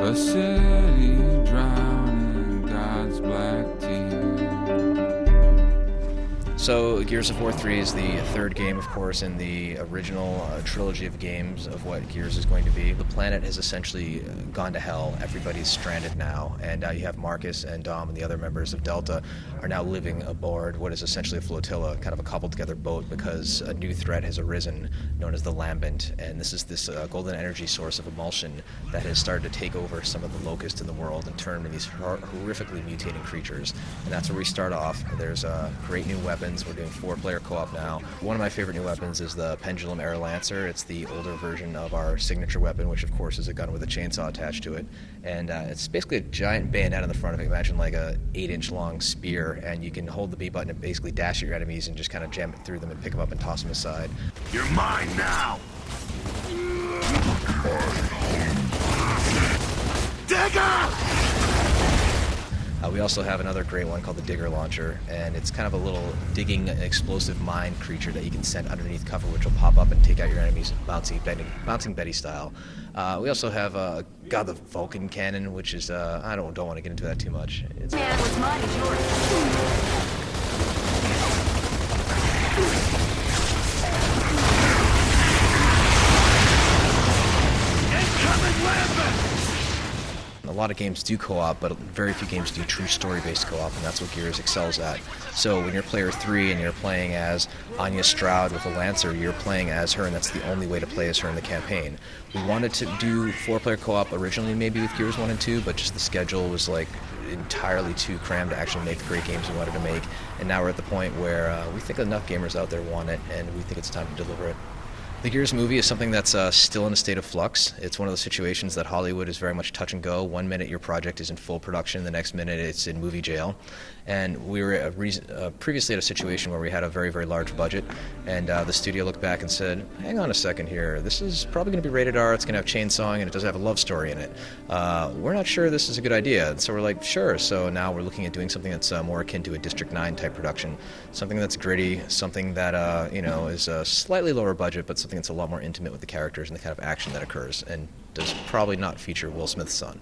A city drowning in God's black tears. So Gears of War 3 is the third game, of course, in the original trilogy of games of what Gears is going to be. The planet has essentially gone to hell. Everybody's stranded now, and you have Marcus and Dom and the other members of Delta are now living aboard what is essentially a flotilla, kind of a cobbled-together boat, because a new threat has arisen known as the Lambent, and this is this golden energy source of emulsion that has started to take over some of the locusts in the world and turn them into these horrifically mutating creatures. And that's where we start off. There's great new weapons. We're doing 4-player co-op now. One of my favorite new weapons is the Pendulum Air Lancer. It's the older version of our signature weapon, which of course is a gun with a chainsaw attached to it. And it's basically a giant bayonet on the front of it. Imagine like a 8-inch long spear, and you can hold the B button and basically dash at your enemies and just kind of jam it through them and pick them up and toss them aside. You're mine now! Digger! We also have another great one called the Digger Launcher, and it's kind of a little digging explosive mine creature that you can send underneath cover, which will pop up and take out your enemies, bouncing Betty style. We also have the Vulcan cannon, which is I don't want to get into that too much. Man, what's mine is yours. Incoming Lambent! A lot of games do co-op, but very few games do true story-based co-op, and that's what Gears excels at. So when you're player 3 and you're playing as Anya Stroud with a Lancer, you're playing as her, and that's the only way to play as her in the campaign. We wanted to do 4-player co-op originally maybe with Gears 1 and 2, but just the schedule was like entirely too crammed to actually make the great games we wanted to make, and now we're at the point where we think enough gamers out there want it, and we think it's time to deliver it. The Gears movie is something that's still in a state of flux. It's one of those situations that Hollywood is very much touch and go. One minute your project is in full production, the next minute it's in movie jail. And we were previously at a situation where we had a very, very large budget, and the studio looked back and said, hang on a second here, this is probably going to be rated R, it's going to have chainsawing, and it does have a love story in it. We're not sure this is a good idea. And so we're like, sure. So now we're looking at doing something that's more akin to a District 9 type production, something that's gritty, something that is a slightly lower budget, but something that's a lot more intimate with the characters and the kind of action that occurs, and does probably not feature Will Smith's son.